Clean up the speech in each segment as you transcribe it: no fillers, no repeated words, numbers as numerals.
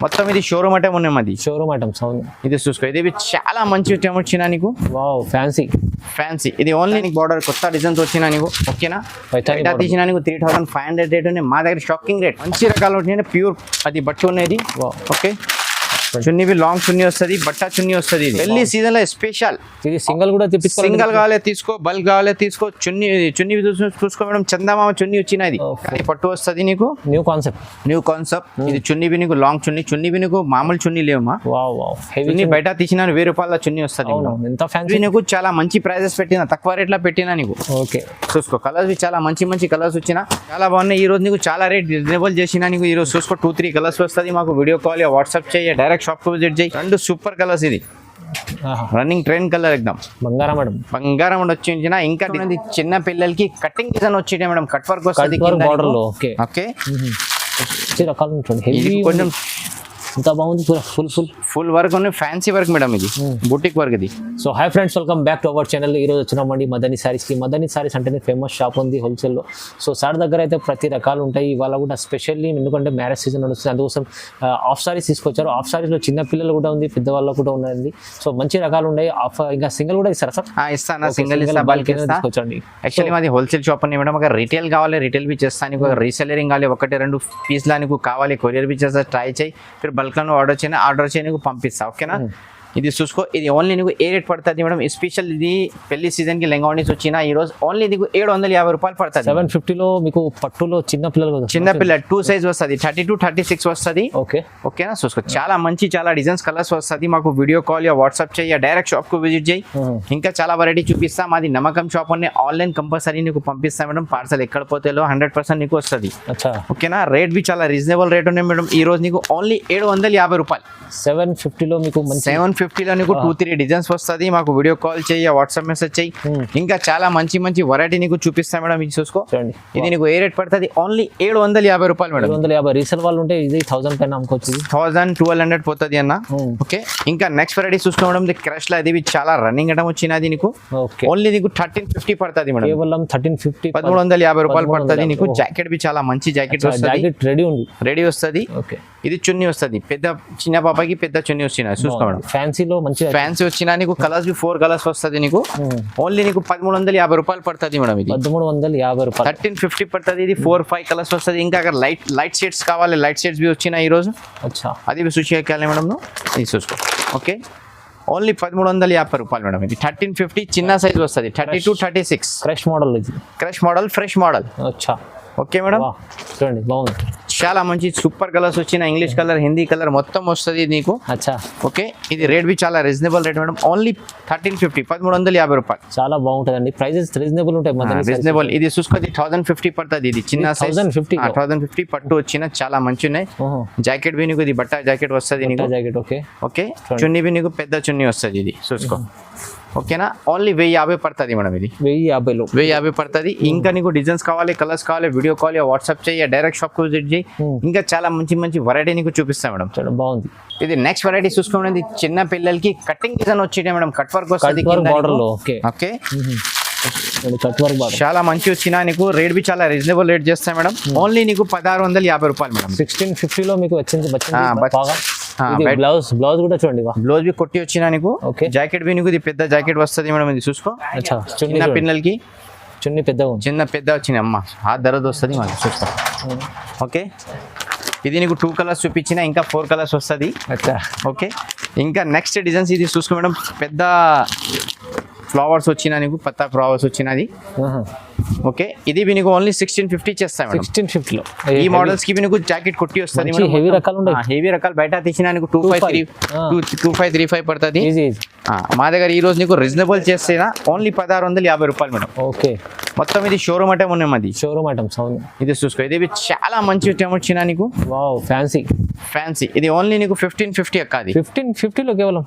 మొత్తం ఇది showroom item ఉన్నాయి మాది. షోరూమ్ ఐటమ్స్ అవును. ఇది చూసుకో, ఇది చాలా మంచి ఐటమ్ వచ్చినా నీకు. Wow fancy fancy. ఇది ఓన్లీ నీకు బార్డర్ కొత్త డిజైన్స్ వచ్చినా నీకు. ఓకేనా, బయట తీసినా నీకు 3500 రేట్ ఉన్నాయి. మా దగ్గర షాకింగ్ రేట్ మంచి రకాలు వచ్చినాయి. ప్యూర్ అది బట్టు ఉన్నది. ఓకే, చున్నీ లాంగ్ చున్నీ వస్తుంది, బట్టా చున్నీ వస్తుంది. పెళ్లి సీజన్ లో స్పెషల్. ఇది సింగిల్ కూడా సింగిల్ కావాలి తీసుకో, బల్క్ కావాలి తీసుకో. చున్నీ చూసుకో మేడం, చందమామ చున్నీ వచ్చినది. పట్టు వస్తుంది నీకు. New concept. ఇది చున్నీ నీకు లాంగ్ చున్నీ నీకు మామూలు చున్నీ లేవమ్మా. చున్నీ బయట తీసినా 1000 రూపాయల చున్నీ వస్తుంది నీకు. చాలా మంచి ప్రైజెస్ పెట్టినా, తక్కువ రేట్ లో పెట్టినా నీకు. ఓకే, చూసుకో కలర్స్ చాలా మంచి కలర్స్ వచ్చినా, చాలా బాగున్నాయి. ఈ రోజు నీకు చాలా రేట్ రీజనబుల్ చేసినా నీకు. ఈ రోజు చూసుకో 2-3 కలర్స్ వస్తుంది. మాకు వీడియో కాల్ వాట్సాప్ చేయ, డైరెక్ట్ షాప్ కు విజిట్ చేయి. 2 సూపర్ కలర్స్. ఇది రన్నింగ్ ట్రెండ్ కలర్ ఎగ్దాం బంగారం వచ్చిన. ఇంకా చిన్న పిల్లలకి కటింగ్ డిజైన్ వచ్చి మేడం, కట్ వర్క్ వస్తుంది బార్డర్ లో. ఓకే, కొంచెం ఎంత బాగుంది. ఫుల్ వర్క్ ఉంది, ఫ్యాన్సీ వర్క్ మేడం. ఇది బుటిక్ వర్క్ ఇది. So hi friends, welcome back to our channel. ఈ రోజు వచ్చినామండి మదనీ సారీస్ కి. మదనీ సారీస్ అంటేనే ఫేమస్ షాప్ ఉంది హోల్సేల్ లో. సో సార్ దగ్గర అయితే ప్రతి రకాలు ఉంటాయి. ఇవాళ కూడా స్పెషల్లీ ఎందుకంటే మ్యారేజ్ సీజన్ నడుస్తుంది, అందుకోసం ఆఫ్ సారీస్ తీసుకొచ్చారు. ఆఫ్ సారీస్ లో చిన్న పిల్లలు కూడా ఉంది, పెద్దవాళ్ళు కూడా ఉన్నది. సో మంచి రకాలు ఉన్నాయి. ఇంకా సింగిల్ కూడా ఇస్తారా సార్? ఇస్తాను, సింగిల్ తీసుకొచ్చండి. యాక్చువల్లీ మాది హోల్సేల్ షాప్ ఉంది మేడం. ఒక రిటైల్ కావాలి, రిటైల్ బి చేస్తాను. ఒక రీసెలరింగ్ కావాలి, 1-2 పీస్ లా నీకు కావాలి, కొరియర్ బి చేస్తా. ట్రై చేయి, బల్క్ లో ఆర్డర్ చేయి, నీకు పంపిస్తా. ఓకేనా, ఇది చూసుకో. ఇది ఓన్లీ నీకు ఏ రేట్ పడుతుంది మేడం? స్పెషల్ ఇది పెళ్లి సీజన్ కి లెంగావనీస్ వచ్చిన ఈ రోజు ఓన్లీ నీకు 750 రూపాయలు పడుతుంది. 750 మీకు పట్టులో చిన్న పిల్లలు 2 సైజ్ వస్తుంది, 32-36 వస్తుంది. ఓకేనా, చూసుకో చాలా మంచి చాలా డిజైన్స్ కలర్స్ వస్తుంది. మాకు వీడియో కాల్ వాట్సాప్ చేయ, డైరెక్ట్ షాప్ కు విజిట్ చేయి. ఇంకా చాలా వెరైటీ చూపిస్తా. మాది నమ్మకం షాప్ అనే ఆన్లైన్ కంపల్సరీ నీకు పంపిస్తా మేడం. పార్సల్ ఎక్కడ పోతే 100% నీకు వస్తుంది. ఓకేనా, రేట్ బి చాలా రీజనబుల్ రేట్ ఉన్నాయి మేడం. ఈ రోజు నీకు ఓన్లీ 750 రూపాయలు. 750 లో మీకు 750 లో నీకు 2-3 డిజైన్స్ వస్తుంది. మాకు వీడియో కాల్ చేయ, వాట్సాప్ మెసేజ్ చేయి. ఇంకా చాలా మంచి వెరైటీ నీకు చూపిస్తా మేడం. ఇది చూసుకో, ఇది నీకు ఏ రేట్ పడుతుంది? ఓన్లీ 750 రూపాయలు మేడం. 750. రీసేల్ వాళ్ళు ఉంటే ఇది 1000 పైన అమ్ముకోవచ్చు. 1000-1200 పోతుంది అన్న. ఓకే, ఇంకా నెక్స్ట్ వెరైటీ చూసుకో మేడం. క్రష్ లో ఇది చాలా రన్నింగ్ ఐటమ్ వచ్చినది నీకు. ఓన్లీ నీకు 1350 పడుతుంది మేడం. కేవలం 1350, 1350 రూపాయలు పడుతుంది నీకు. జాకెట్ బి చాలా మంచి జాకెట్ రెడీ వస్తుంది. ఇది చున్నీ వస్తుంది, పెద్ద చిన్న పాపకి పెద్ద చున్నీ వచ్చిన చూసుకోండి. ఫ్యాన్సీలో మంచి ఫ్యాన్సీ వచ్చినా నీకు. కలర్స్ 4 కలర్స్ వస్తుంది నీకు. ఓన్లీ నీకు 1350 రూపాయలు పడుతుంది మేడం. ఇది 1350 రూపాయలు, 1350 పడుతుంది. ఇది 4-5 కలర్స్ వస్తుంది. ఇంకా అక్కడ లైట్ షేడ్స్ కావాలి, లైట్ షేడ్స్ బి వచ్చినా ఈ రోజు. అది చూసుకోవాలి మేడం, ఇది చూసుకో. ఓకే, ఓన్లీ 1350 రూపాయలు మేడం. ఇది 1350 చిన్న సైజ్ వస్తుంది, 32-36. Crush model, fresh model. Okay madam, చూడండి బాగుంది. చాలా మంచి సూపర్ కలర్స్ వచ్చిన. ఇంగ్లీష్ కలర్, హిందీ కలర్ మొత్తం వస్తుంది నీకు. ఓకే, ఇది రేట్ బి చాలా రీజనబుల్ రేట్ మేడం. ఓన్లీ 1350, 1350 రూపాయలు. చాలా బాగుంటుంది. ప్రైజెస్ రీజనబుల్ ఉంటాయి. రీజనబుల్. ఇది చూసుకోండి 1050 పడుతుంది. ఇది చిన్న 1050 పట్టు వచ్చిన చాలా మంచి ఉన్నాయి. జాకెట్ బి నీకు ఇది బట్ట జాకెట్ వస్తుంది నీకు. ఓకే, చున్నీ బి నీకు పెద్ద చున్నీ వస్తుంది. ఇది చూసుకో. ఓకేనా, ఓన్లీ 1050 పడుతుంది మేడం. ఇది 1050 పడుతుంది. ఇంకా నీకు డిజైన్స్ కావాలి, కలర్స్ కావాలి, వీడియో కాల్ వాట్సాప్ చేయ, డైరెక్ట్ షాప్ కు విజిట్ చేయి. ఇంకా చాలా మంచి వెరైటీ నీకు చూపిస్తా మేడం. బాగుంది. ఇది నెక్స్ట్ వెరైటీ చూసుకోండి. చిన్న పిల్లలకి కటింగ్ డిజైన్ వచ్చి మేడం, కట్ వర్క్ వస్తుంది. ఓకే, చాలా మంచి వచ్చినా నీకు. రేట్ బి చాలా రీజనబుల్ రేట్ చేస్తాయి మేడం. ఓన్లీ నీకు 1650 రూపాయలు మేడం. 1650 లో మీకు వచ్చింది. బ్లౌజ్ కూడా చూడండి, బ్లౌజ్ బి కొట్టి వచ్చినా నీకు. జాకెట్ బి నీకు ఇది పెద్ద జాకెట్ వస్తుంది మేడం. ఇది చూసుకో. చిన్న పిల్లలకి చిన్న పెద్ద వచ్చినాయి అమ్మ, ఆ దరద్ వస్తుంది మాకు. చూసుకో. ఓకే, ఇది నీకు 2 కలర్స్ చూపించిన, ఇంకా 4 కలర్స్ వస్తుంది. ఓకే, ఇంకా నెక్స్ట్ డిజైన్స్ ఇది చూసుకో మేడం. పెద్ద ఫ్లవర్స్ వచ్చినా నీకు, పత్తా ఫ్లవర్స్ వచ్చినది. ఓకే, ఇది నీకు ఓన్లీ 1650 చేస్తాం. 1650 లో ఈ మోడల్స్ కి నీకు జాకెట్ కొట్టి వస్తుంది. హెవీ రకాలు బయట తీసినా నీకు 2535 పడుతుంది. మా దగ్గర ఈ రోజు నీకు రీజనబుల్ చేస్తేనా ఓన్లీ 1650 రూపాయలు మేడం. ఓకే, మొత్తం ఇది షోరూమ్ ఐటమ్ ఉన్నాయి మాది. షోరూమ్ ఐటమ్స్ అవును. ఇది చూసుకో, ఇది చాలా మంచి ఐటమ్ వచ్చినా నీకు. ఫ్యాన్సీ. ఇది ఓన్లీ నీకు 1550 అక్క. 1550 లో కేవలం.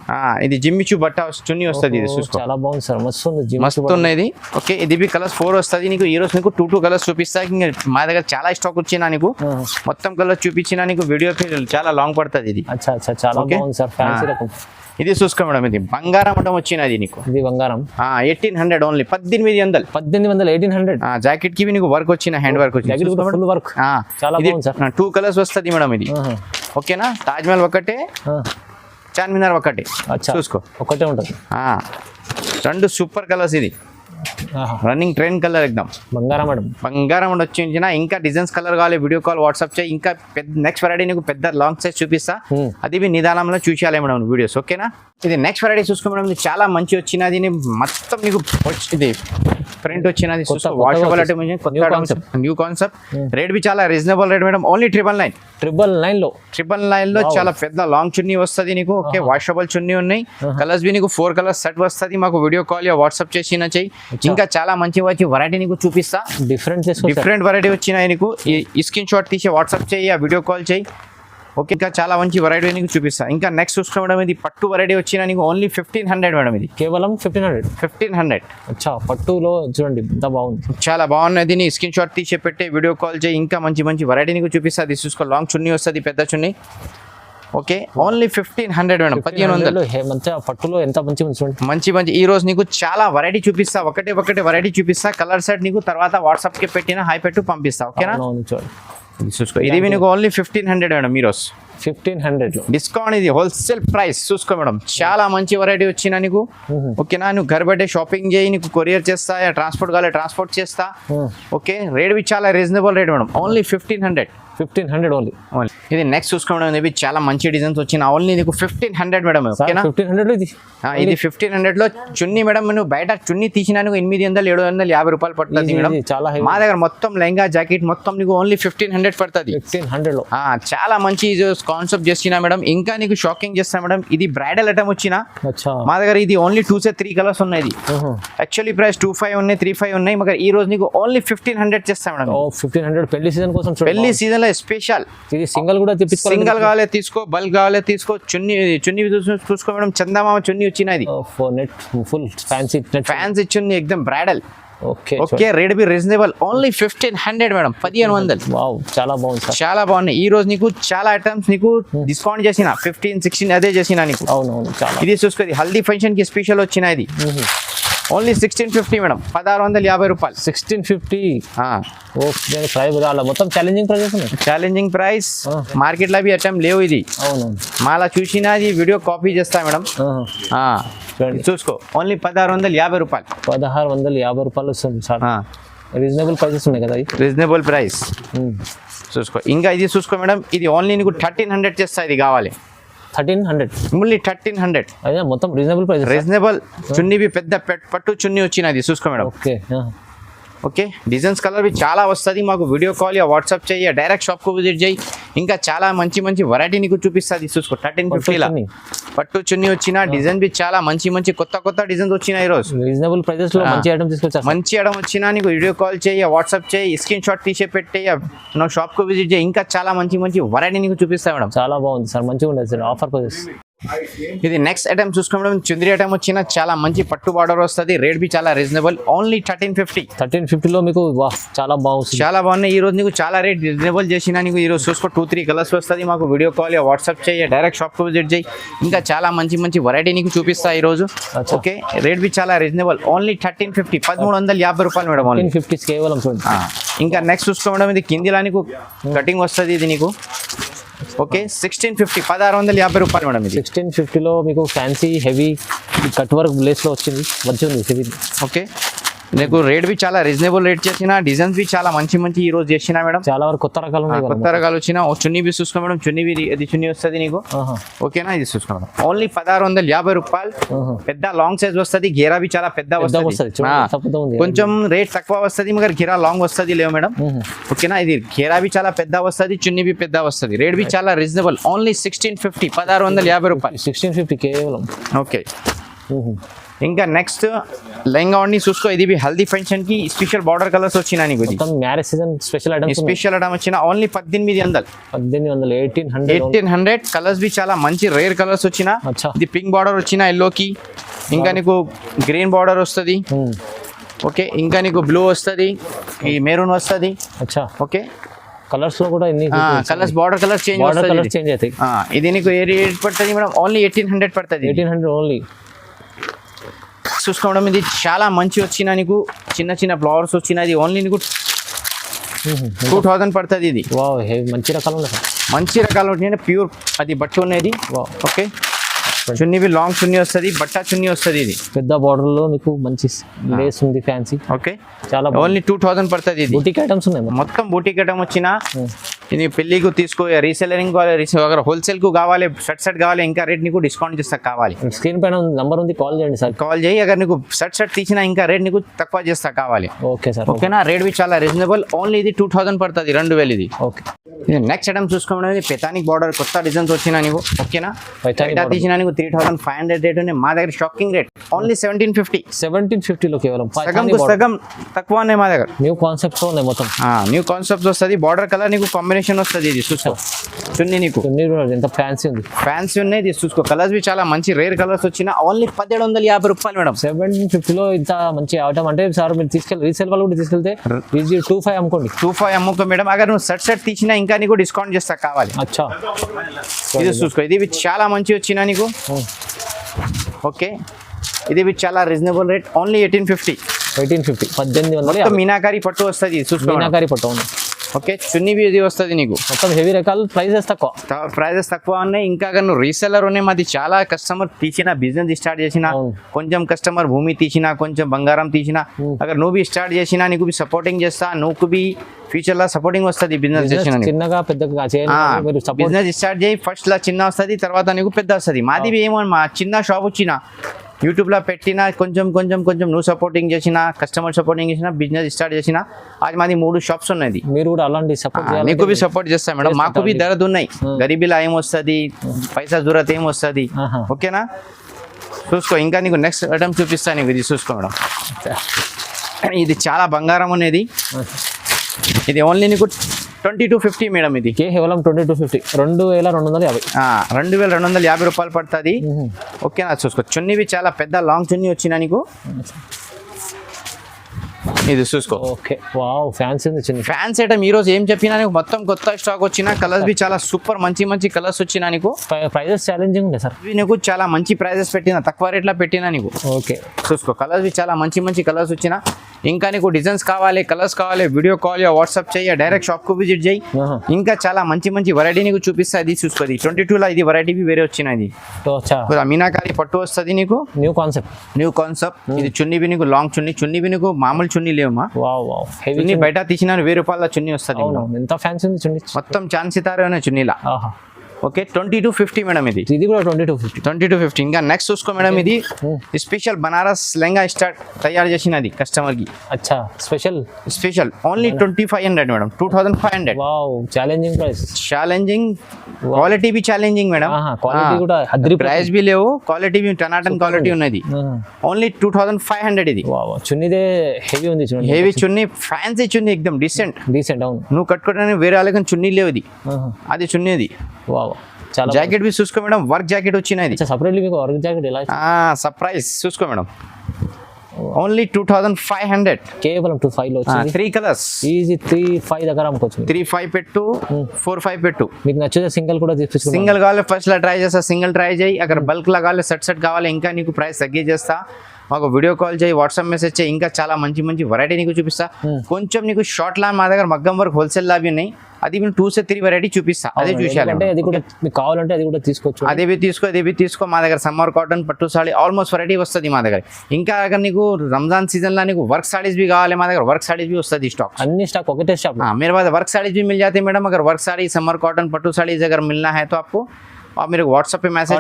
ఇది జిమ్మిచు బట్ట చున్నీ వస్తుంది. ఇది చూసుకో, చాలా బాగుంది సార్, మస్తు ఉన్నది. ఓకే, ఇది బి కలర్స్ 4 వస్తుంది నీకు. ఈ రోజు నీకు 2 కలర్స్ చూపిస్తా. మా దగ్గర చాలా స్టాక్ వచ్చినా నీకు. మొత్తం కలర్స్ చూపించినా నీకు. వీడియో చాలా లాంగ్ పడుతుంది. ఇది చాలా బాగుంది సార్, ఫ్యాన్సీ రకం. ఇది చూసుకో మేడం, ఇది బంగారం మటం వచ్చినది నీకు. ఇది బంగారం 1800 ఓన్లీ 1800. 1800 జాకెట్ కి నీకు వర్క్ వచ్చిన, హ్యాండ్ వర్క్ వచ్చిన. 2 కలర్స్ వస్తుంది మేడం. ఇది ఓకేనా. తాజ్మహల్ ఒకటే, చార్మినార్ ఒకటే, అచ్చా చూసుకో ఒకటే ఉంటుంది. రెండు సూపర్ కలర్స్, ఇది రన్నింగ్ ట్రెండ్ కలర్ ఎగ్దాం బంగారం మేడం. బంగారం వచ్చిన ఇంకా డిజైన్స్ కలర్ కావాలి, వీడియో కాల్ వాట్సాప్ చేయి. ఇంకా పెద్ద నెక్స్ట్ వెరైటీ నీకు పెద్ద లాంగ్ సైజ్ చూపిస్తా, అది మీ నిదానంలో చూసేయాలి మేడం వీడియోస్, ఓకేనా. ఇది నెక్స్ట్ వెరైటీ చూసుకో మేడం, ఇది చాలా మంచి వచ్చినది, మొత్తం నీకు ఇది ప్రింట్ వచ్చినది, వాషబుల్ న్యూ కాన్సెప్ట్. రేట్ బి చాలా రీజనబుల్ రేట్ మేడం, ఓన్లీ 999 లో చాలా పెద్ద లాంగ్ చున్నీ వస్తుంది నీకు. ఓకే, వాషబుల్ చున్నీ ఉన్నాయి, కలర్స్ బి నీకు 4 కలర్స్ సెట్ వస్తుంది. మాకు వీడియో కాల్ యా వాట్సాప్ చేసిన చెయ్యి. ఇంకా చాలా మంచి వెరైటీ నీకు చూపిస్తా, డిఫరెంట్ వెరైటీ వచ్చినాయి నీకు. ఈ స్క్రీన్ షాట్ తీసి వాట్సాప్ చేయి, వీడియో కాల్ చేయి, ఓకే. ఇంకా చాలా మంచి వెరైటీ నీకు చూపిస్తా. ఇంకా నెక్స్ట్ చూసుకో మేడం, ఇది పట్టు వెరైటీ వచ్చిన నీకు ఓన్లీ 1500 మేడం, ఇది కేవలం 1500. అచ్చా, పట్టులో చూడండి ఎంత బాగుంది, చాలా బాగున్నది. దీన్ని స్క్రీన్ షాట్ తీసి పెట్టి వీడియో కాల్ చేయి, ఇంకా మంచి వెరైటీ నీకు చూపిస్తా. అది చూసుకో, లాంగ్ చున్నీ వస్తుంది, పెద్ద చున్నీ, ఓకే. Only 1500 madam, 1500. మంచిగా పట్టులో ఎంత మంచి ఈ రోజు నీకు చాలా వెరైటీ చూపిస్తా, ఒకటే వెరైటీ చూపిస్తా. కలర్ సెట్ నీకు తర్వాత వాట్సాప్ కి పెట్టిన హై పెట్టు పంపిస్తా, ఓకేనా. చూసుకో, ఇది నీకు ఓన్లీ 1500 మేడం, ఈరోజు 1500 డిస్కౌంట్, ఇది హోల్సేల్ ప్రైస్. చూసుకో మేడం, చాలా మంచి వెరైటీ వచ్చిన నీకు, ఓకేనా. నువ్వు घर बैठे షాపింగ్ చేయి, నీకు కొరియర్ చేస్తా, ట్రాన్స్పోర్ట్ కావాలి ట్రాన్స్పోర్ట్ చేస్తా, ఓకే. రేట్ బి చాలా reasonable rate madam, only 1500 only. ఇది నెక్స్ట్ చూసుకోవడం, ఇవి చాలా మంచి డిజైన్స్ వచ్చిన, ఓన్లీ నీకు 1500 మేడం, ఓకేనా. 1500 ఇది 1500 లో చున్నీ మేడం. నువ్వు బయట చున్నీ తీసినా నీకు 800-750 రూపాయలు పడుతుంది మేడం. మా దగ్గర మొత్తం లెహంగా జాకెట్ మొత్తం నీకు ఓన్లీ 1500 పడుతుంది. 1500 లో చాలా మంచి కాన్సెప్ట్ చేసిన మేడం. ఇంకా నీకు షాకింగ్ చేస్తా మేడం, ఇది బ్రైడల్ ఐటమ్ వచ్చిన మా దగ్గర. ఇది ఓన్లీ 2-3 కలర్స్ ఉన్నాయి. యాక్చువల్లీ ప్రైస్ 25 ఉన్నాయి, 35 ఉన్నాయి, మరి ఈ రోజు నీకు ఓన్లీ 1500 చేస్తా మేడం. 1500 పెళ్లి సీజన్ కోసం, పెళ్లి సీజన్ లో స్పెషల్. ఇది సింగల్ కూడా తెప్పించుకో, సింగల్ కావాలి తీసుకో, బల్క్ కావాలి తీసుకో. చున్నీ చూసుకో మేడం, చందమామ చున్నీ వచ్చినది, నెట్ ఫుల్ ఫ్యాన్సీ చున్నీ, ఎక్దమ్ bridal, okay. Rate be reasonable, only 1500 madam, 1500. Wow, చాలా బాగుంది, చాలా బాగున్నాయి. ఈ రోజు నీకు చాలా ఐటమ్స్ నీకు డిస్కౌంట్ చేసిన 15-16 అదే చేసిన నీకు. అవునవును, ఇది చూసుకో, హల్దీ ఫంక్షన్ కి స్పెషల్ వచ్చిన, ఇది ఓన్లీ 1650 మేడం, 1650 రూపాయలు. 1650. ప్రైస్ మొత్తం ఛాలెంజింగ్ ప్రైస్, మార్కెట్ లో ఐటమ్ లేవు. ఇది మాలా చూసినా ఇది వీడియో కాపీ చేస్తా మేడం. చూసుకో, ఓన్లీ 1650 రూపాయలు. 1650 రూపాయలు వస్తుంది సార్. రీజనబుల్ ప్రైసెస్ ఉన్నాయి కదా, రీజనబుల్ ప్రైస్. చూసుకో, ఇంకా ఇది చూసుకో మేడం, ఇది ఓన్లీ నీకు 1300 చేస్తా. ఇది కావాలి 1300, ఓన్లీ 1300. అదే మొత్తం రీజనబుల్ ప్రైస్, రీజనబుల్. చున్నీ బి పెద్ద పట్టు చున్నీ వచ్చినది, చూసుకో మేడం. ఓకే, డిజైన్స్ కలర్ బి చాలా వస్తుంది. మాకు వీడియో కాల్ యా వాట్సాప్ చేయి, డైరెక్ట్ షాప్ కు విజిట్ చేయి. ఇంకా చాలా మంచి వెరైటీ నీకు చూపిస్తుంది. చూసుకో, 1350 పట్టు చున్నీ వచ్చిన, డిజైన్ బి చాలా మంచి కొత్త డిజైన్స్ వచ్చినాయి. ఈ రోజు రీజనబుల్ ప్రైసెస్ లో మంచి ఐటమ్ తీసుకొచ్చా. మంచి ఐటమ్ వచ్చినా నీకు వీడియో కాల్ చేయి, వాట్సాప్ చేయి, స్క్రీన్ షాట్ తీసే పెట్టి నువ్వు షాప్ కు విజిట్ చేయి. ఇంకా చాలా మంచి వెరైటీ నీకు చూపిస్తా మేడం. చాలా బాగుంది సార్, మంచిగా ఉండదు సార్ ఆఫర్ ప్రైసెస్. ఇది నెక్స్ట్ ఐటమ్ చూసుకోవడం, చుందరి ఐటమ్ వచ్చిన చాలా మంచి పట్టు బార్డర్ వస్తుంది. రేట్ బి చాలా రీజనబుల్, ఓన్లీ 1350 లో మీకు చాలా బాగుంది, చాలా బాగున్నాయి. ఈ రోజు నీకు చాలా రేట్ రీజనబుల్ చేసిన నీకు. ఈ రోజు చూసుకో, 2-3 కలర్స్ వస్తుంది. మాకు వీడియో కాల్ వాట్సాప్ చేయి, డైరెక్ట్ షాప్ కు విజిట్ చేయి. ఇంకా చాలా మంచి వెరైటీ నీకు చూపిస్తా ఈ రోజు. ఓకే, రేట్ బి చాలా రీజనబుల్, ఓన్లీ 1350, 1350 రూపాయలు మేడం, 1350 కేవలం. ఇంకా నెక్స్ట్ చూసుకోవడం, ఇది కిందిలా నీకు కటింగ్ వస్తుంది. ఇది నీకు ఓకే 1650, 1650 రూపాయలు మేడం. ఇది 1650 లో మీకు ఫ్యాన్సీ హెవీ కట్ వర్క్ బ్లేస్ లో వచ్చింది, మంచిగా ఉంది హెవీ. ఓకే, నీకు రేట్ బి చాలా రీజనబుల్ రేట్ చేసిన, డిజైన్స్ బి చాలా మంచి ఈ రోజు చేసిన మేడం. చాలా వరకు కొత్త రకాలు ఉన్నాయి, కొత్త రకాలు వచ్చిన. చున్నీ బి చూసుకో మేడం, చున్నీ బి ఇది చున్నీ వస్తుంది నీకు, ఓకేనా. ఇది చూసుకో మేడం, ఓన్లీ 1650 రూపాయలు. పెద్ద లాంగ్ సైజ్ వస్తుంది, గేరా బి చాలా పెద్ద వస్తుంది. కొంచెం రేట్ తక్కువ వస్తుంది, మరి గేరా లాంగ్ వస్తుంది లేవు మేడం, ఓకేనా. ఇది గేరా బి చాలా పెద్ద వస్తుంది, చున్నీ బి పెద్ద వస్తుంది. రేట్ బి చాలా రీజనబుల్, ఓన్లీ 1650, 1650 రూపాయలు. 1650 కేవలం. ఓకే, ఇంకా నెక్స్ట్ లెహంగా వాడిని చూసుకో. ఇది హల్దీ ఫంక్షన్ కి స్పెషల్ బార్డర్ కలర్స్ వచ్చినా నీకు. మ్యారేజ్ సీజన్ స్పెషల్ ఐటమ్ వచ్చిన, ఓన్లీ 1800. 1800 కలర్స్ బి చాలా మంచి రేర్ కలర్స్ వచ్చిన. ఇది పింక్ బార్డర్ వచ్చిన ఎల్లో కి, ఇంకా నీకు గ్రీన్ బార్డర్ వస్తుంది. ఓకే, ఇంకా నీకు బ్లూ వస్తుంది, ఈ మెరూన్ వస్తుంది. ఓకే, కలర్స్ లో కూడా కలర్స్ బార్డర్ కలర్స్ చేంజ్ అవుతాయి. ఇది నీకు ఏ రేట్ పడుతుంది మేడం? ఓన్లీ 1800 పడుతుంది. 1800 ఓన్లీ. చూసుకోవడం, ఇది చాలా మంచి వచ్చిన నీకు, చిన్న ఫ్లవర్స్ వచ్చిన. ఇది ఓన్లీ నీకు 2000 పడుతుంది. ఇది మంచి రకాలు ఉన్నాయి. మంచి రకాలు ఉంటాయి, ప్యూర్ అది బట్ట ఉన్నది. ఓకే, చున్నీ లాంగ్ చున్నీ వస్తుంది, బట్టా చున్నీ వస్తుంది. ఇది పెద్ద బార్డర్ లో మీకు మంచి లేస్ ఉంది, ఫ్యాన్సీ. ఓకే, చాలా ఓన్లీ 2000 పడుతుంది. ఇది బూటిక్ ఐటమ్స్ ఉన్నాయి మొత్తం బూటిక్ ఐటమ్ వచ్చిన. ఇది పెళ్లికి తీసుకో, రీసెలరింగ్ కావాలి, హోల్సేల్ కు కావాలి, షర్ట్ కావాలి, ఇంకా రేట్ నీకు డిస్కౌంట్ చేస్తా కావాలి. స్క్రీన్ పైన నంబర్ ఉంది, కాల్ చేయండి సార్. కాల్ చేయి, అगर నీకు షర్ట్ తీసినా ఇంకా రేట్ నీకు తక్కువ చేస్తా కావాలి. Okay sir. ఓకేనా, రేట్ బి చాలా రీజనబుల్. ఓన్లీ ఇది 2000 పడుతుంది, 2000 ఇది. ఓకే, ఇది నెక్స్ట్ ఐటమ్ చూసుకోవడం పెతానిక్ బార్డర్ కొత్త డిజైన్స్ వచ్చినా నీకు. ఓకేనా, బయట తీసినా నీకు 3500 రేట్ ఉంది. మా దగ్గర షాకింగ్ రేట్ ఓన్లీ 1750 లో కేవలం సగం తక్కువ ఉన్నాయి మా దగ్గర. న్యూ కాన్సెప్ట్స్ ఉన్నాయి మొత్తం. న్యూ కాన్సెప్ట్స్ వస్తుంది. బార్డర్ కలర్ నీకు కాంబినేషన్ వస్తుంది. ఇది చూసుకో, చున్నీ నీకు ఎంత ఫ్యాన్సీ ఉంది, ఫ్యాన్సీ ఉన్నాయి. ఇది చూసుకో, కలర్స్ బి చాలా మంచి రేర్ కలర్స్ వచ్చిన. ఓన్లీ 1750 రూపాయలు మేడం. 1750 లో ఇంత మంచి ఐటమ్ అంటే సార్ మీరు తీసుకెళ్ళి రీసేల్ వాళ్ళు కూడా తీసుకెళ్తే 25 అమ్ముకోండి. 25 అమ్ముకో మేడం. అगर నువ్వు షర్ట్ తీసినా ఇంకా నీకు డిస్కౌంట్ చేస్తా కావాలి. అచ్చా, ఇది చూసుకో, ఇది చాలా మంచి వచ్చిన నీకు. ఓకే, ఇది చాలా రీజనబుల్ రేట్. ఓన్లీ 1850. 1850 మీనాకారి పట్టు వస్తుంది. చూసుకో, మీనాకారి పట్టు ఉంది. ఓకే, చున్నీ బి ఇది వస్తుంది నీకు. మొత్తం హెవీ రకాలు, ప్రైజెస్ తక్కువ ఉన్నాయి. ఇంకా నువ్వు రీసెల్లర్ ఉన్నాయి. మాది చాలా కస్టమర్ తీసిన, బిజినెస్ స్టార్ట్ చేసిన, కొంచెం కస్టమర్ భూమి తీసిన, కొంచెం బంగారం తీసిన, అगर నువ్వు బి స్టార్ట్ చేసినా నీకు బి సపోర్టింగ్ చేస్తా. నువ్వు బి ఫ్యూచర్ లో సపోర్టింగ్ వస్తుంది. బిజినెస్ చేసిన చిన్నగా పెద్దగా బిజినెస్ స్టార్ట్ చేయి. ఫస్ట్ లా చిన్న వస్తుంది, తర్వాత నీకు పెద్ద వస్తుంది. మాది ఏమో మా చిన్న షాప్ వచ్చిన యూట్యూబ్లో పెట్టినా, కొంచెం నువ్వు సపోర్టింగ్ చేసిన, కస్టమర్ సపోర్టింగ్ చేసిన, బిజినెస్ స్టార్ట్ చేసిన. అది మాది 3 షాప్స్ ఉన్నాయి. మీరు కూడా అలాంటి సపోర్ట్ నీకు బి సపోర్ట్ చేస్తాం మేడం. మాకు బి దరద్ ఉన్నాయి. గరీబీలా ఏమొస్తుంది, పైసా జూరత్ ఏమొస్తుంది. ఓకేనా, చూసుకో. ఇంకా నీకు నెక్స్ట్ ఐటమ్ చూపిస్తాను నీకు. ఇది చూసుకో మేడం, ఇది చాలా బంగారం అనేది. ఇది ఓన్లీ నీకు 2250 మేడం. ఇది కేవలం 2250, 2250. 2250 రూపాయలు పడుతుంది. ఓకేనా, చూసుకో. చున్నీవి చాలా పెద్ద లాంగ్ చున్నీ వచ్చిన నీకు. ఇది చూసుకో. ఓకే, వావ్, ఫ్యాన్సీ ఉంది చున్నీ. ఫ్యాన్సీ ఐటమ్ ఈ రోజు ఏం చెప్పినా నీకు మొత్తం కొత్త స్టాక్ వచ్చిన. కలర్స్ బి చాలా సూపర్ మంచి కలర్స్ వచ్చినా నీకు. ప్రైజెస్ ఛాలెంజింగ్ ఉంది సార్. ఇవి నీకు చాలా మంచి ప్రైజెస్ పెట్టిన, తక్కువ రేట్లో పెట్టినా నీకు. ఓకే, చూసుకో. కలర్స్ బి చాలా మంచి కలర్స్ వచ్చిన. ఇంకా నీకు డిజైన్స్ కావాలి, కలర్స్ కావాలి, వీడియో కాల్ యా వాట్సాప్ చేయి, డైరెక్ట్ షాప్ కు విజిట్ చేయి. ఇంకా చాలా మంచి వెరైటీ నీకు చూపిస్తా. ఇది చూసుకో, 22 లో ఇది వెరైటీ వేరే వచ్చిన. ఇది మీనాకారి పట్టు వస్తుంది నీకు. New concept. ఇది చున్నీ బి నీకు లాంగ్ చున్నీ బి నీకు మామూలు చున్నీ లేవమ్మా. చున్నీ బయట తీసిన 1000 రూపాయల చున్నీ వస్తుంది. ఎంత ఫ్యాన్సీ ఉంది చున్నీ, మొత్తం చాన్ సితారే చున్నీలా. Okay, 2250 madam. ఇది కూడా 2250. ఇంకా నెక్స్ట్ చూసుకో మేడం, ఇది స్పెషల్ బనారస్ లెహంగా తయారు చేసినది కస్టమర్ కి. అచ్చా, special only 2500 madam. 2500. Wow, challenging price. Quality be challenging madam. Quality కూడా ప్రైస్ బి లేవు, క్వాలిటీ బి టనాటన్ క్వాలిటీ ఉన్నది. ఓన్లీ 2500 ఇది. వావ్, చున్నీదే హెవీ ఉంది. హెవీ చున్నీ, ఫ్యాన్సీ చున్నీ, ఎక్దమ్ డీసెంట్. అవును, నువ్వు కట్టుకోవడానికి వేరే వాళ్ళకి చున్నీ లేవు. అది చున్నీ. అది చాలా జాకెట్ బి చూసుకో మేడం. వర్క్ జాకెట్ వచ్చినది. సపరేట్లీ మీకు వర్క్ జాకెట్ ఎలా? సర్ప్రైజ్ చూసుకో మేడం. ఓన్లీ 2500. కేవలం 25 లో వచ్చింది. 3 కలర్స్. ఈజీ 3-5 దగ్గర అమ్ముకోవచ్చు. 3-5 పెట్టు, 4-5 పెట్టు. మీకు నచ్చితే సింగిల్ కూడా తీసుకుంటాం. సింగిల్ కావాలి ఫస్ట్ లా ట్రై చేస్తా. సింగిల్ ట్రై చేయి. అక్కడ బల్క్ లా కావాలి, సెట్ కావాలి, ఇంకా నీకు ప్రైస్ తగ్గి చేస్తా. మాకు వీడియో కాల్ చేయి, వాట్సాప్ మెసేజ్ చేయి. ఇంకా చాలా మంచి వెరైటీ నీకు చూపిస్తా. కొంచెం నీకు షార్ట్ లా మా దగ్గర మగ్గం వర్క్ హోల్సేల్ లావి ఉన్నాయి. అది మేము 2 से 3 వెరైటీ చూపిస్తా. అదే చూసాలి. అది కూడా మీకు కావాలంటే అది కూడా తీసుకోవచ్చు. అదే తీసుకో. మా దగ్గర సమ్మర్ కాటన్, పట్టు సాడీ ఆల్మోస్ట్ వెరైటీ వస్తుంది మా దగ్గర. ఇంకా అगर నీకు రంజాన్ సీజన్ లా నీకు వర్క్ సాడీస్ भी కావాలి, మా దగ్గర వర్క్ సాడీస్ भी వస్తుంది स्टॉक. అన్ని స్టాక్ ఒకటే షాప్. मेरे पास वर्क साड़ीज भी मिल जाती है मैडम. अगर वर्क साड़ी, समर कॉटन, पट्टू साड़ीज अगर मिलना है तो आपको आप मेरे व्हाट्सएप पे मैसेज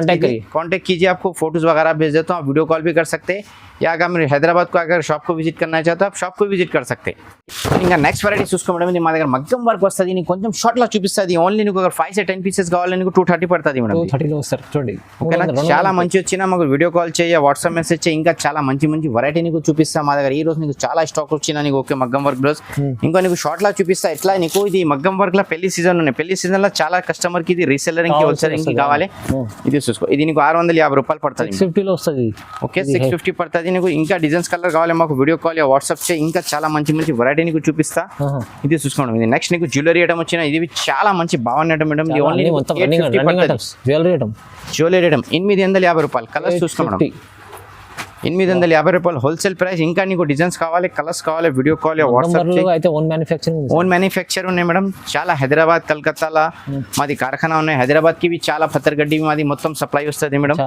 कांटेक्ट कीजिए. आपको फोटोज वगैरह भेज देता हूँ. आप वीडियो कॉल भी कर सकते हैं, या अगर मेरे हैदराबाद को अगर शॉप को विजिट करना चाहते हो आप शॉप को विजिट कर सकते हैं. ఇంకా నెక్స్ట్ వెరైటీ చూసుకో మేడం. ఇది మా దగ్గర మగ్గం వర్క్ వస్తుంది. నీకు కొంచెం షార్ట్ లా చూపిస్తుంది. ఓన్లీ నీకు అगर 5 से 10 పీసెస్ కావాలి నీకు 230 పడుతుంది మేడం. 230 లో వస్తారు చూడండి. ఓకేనా, చాలా మంచి వచ్చినా మాకు వీడియో కాల్ చేయి, వాట్సాప్ మెసేజ్ చేయి. ఇంకా చాలా మంచి వెరైటీ నీకు చూపిస్తా. మా దగ్గర ఈ రోజు నీకు చాలా స్టాక్ వచ్చినా నీకు. ఓకే, మగ్గం వర్క్ బ్లౌజ్. ఇంకా నీకు షార్ట్ లా చూపిస్తా. ఎట్లా నీకు ఇది మగ్గం వర్క్ లా పెళ్లి సీజన్ ఉన్నాయి. పెళ్లి సీజన్ లో చాలా కస్టమర్ కి ఇది రీసెల్లరింగ్ కి, హోల్సేలింగ్ కి కావాలి. ఇది చూసుకో. ఇది నీకు 650 రూపాయలు పడుతుంది. 650 లో వస్తుంది. ఓకే, 650 పడుతుంది నీకు. ఇంకా డిజైన్స్ కలర్ కావాలి మాకు వీడియో కాల్, వాట్సాప్ చేయి. ఇంకా చాలా మంచి వెరైటీ నీకు చూపిస్తా. ఇది చూసుకోండి. ఇది నెక్స్ట్ నీకు జ్యువెలరీ ఐటమ్ వచ్చిన. ఇది చాలా మంచి బాగుంది item madam. Only jewellery item. 850 రూపాయలు. కలర్స్ చూసుకోండి. 850 రూపాయలు హోల్సేల్ ప్రైస్. ఇంకా నీకు డిజైన్స్ కావాలి, కలర్స్ కావాలి, వీడియో కాల్ వాట్సాప్ అయితే ఓన్ మ్యానుఫ్యాక్చరింగ్ ఓన్ మ్యానుఫ్యాక్చర్ ఉన్నాయి మేడం. చాలా హైదరాబాద్, కలకత్తాలో మాది కార్ఖానా ఉన్నాయి. హైదరాబాద్కి ఇవి చాలా పత్తర్గడ్డి మాది మొత్తం సప్లై వస్తుంది మేడం.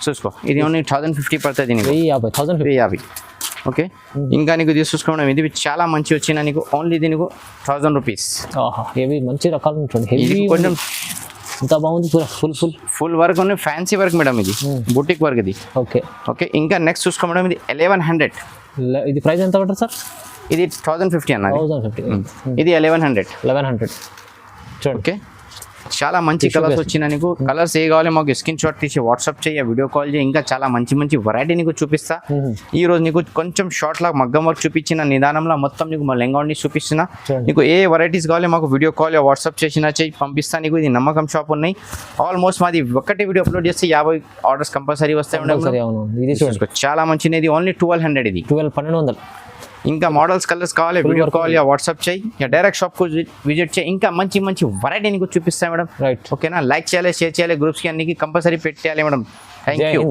చూసుకో ఇది ఓన్లీ 1050 పడుతుంది నీకు. 1050. ఓకే, ఇంకా నీకు చూసుకోవడం ఇది చాలా మంచి వచ్చిన నీకు ఓన్లీ ఇది నీకు 1000 రూపీస్. హెవీ మంచి రకాలు ఉంటుంది. హెవీ కొంచెం ఎంత బాగుంది, ఫుల్ వర్క్ ఉంది, ఫ్యాన్సీ వర్క్ మేడం. ఇది బుటిక్ వర్క్ ఇది. ఓకే, ఇంకా నెక్స్ట్ చూసుకో మేడం, ఇది 1100. ఇది ప్రైస్ ఎంత పడుతుంది సార్? ఇది 1050 అన్నది. 1050. ఇది 1100. చూడండి. ఓకే, చాలా మంచి కలర్స్ వచ్చిన నీకు. కలర్స్ ఏ కావాలి మాకు స్క్రీన్ షాట్ తీసి వాట్సాప్ చేయ, వీడియో కాల్ చేయి. ఇంకా చాలా మంచి వెరైటీ నీకు చూపిస్తా. ఈ రోజు నీకు కొంచెం షార్ట్ లా మగ్గం వర్క్ చూపించిన నిదానంలో మొత్తం నీకు మా లెంగాన్ని చూపిస్తున్నా. నీకు ఏ వెరైటీస్ కావాలి మాకు వీడియో కాల్ వాట్సాప్ చేసినా చేయి, పంపిస్తా నీకు. ఇది నమ్మకం షాప్ ఉన్నాయి. ఆల్మోస్ట్ మాది ఒకటి వీడియో అప్లోడ్ చేస్తే 50 ఆర్డర్స్ కంపల్సరీ వస్తాయి. చాలా మంచిది. ఇది ఓన్లీ 1200. ఇది 1200. ఇంకా మోడల్స్, కలర్స్ కావాలి, వీడియో కాల్ వాట్సాప్ చేయి, డైరెక్ట్ షాప్ కు విజిట్ చేయి. ఇంకా మంచి వెరైటీ నీకు చూపిస్తాయి మేడం. ఓకేనా, లైక్ చేయాలి, షేర్ చేయాలి, గ్రూప్స్ కి అన్నికి కంపల్సరీ పెట్టేయాలి మేడం. Thank you.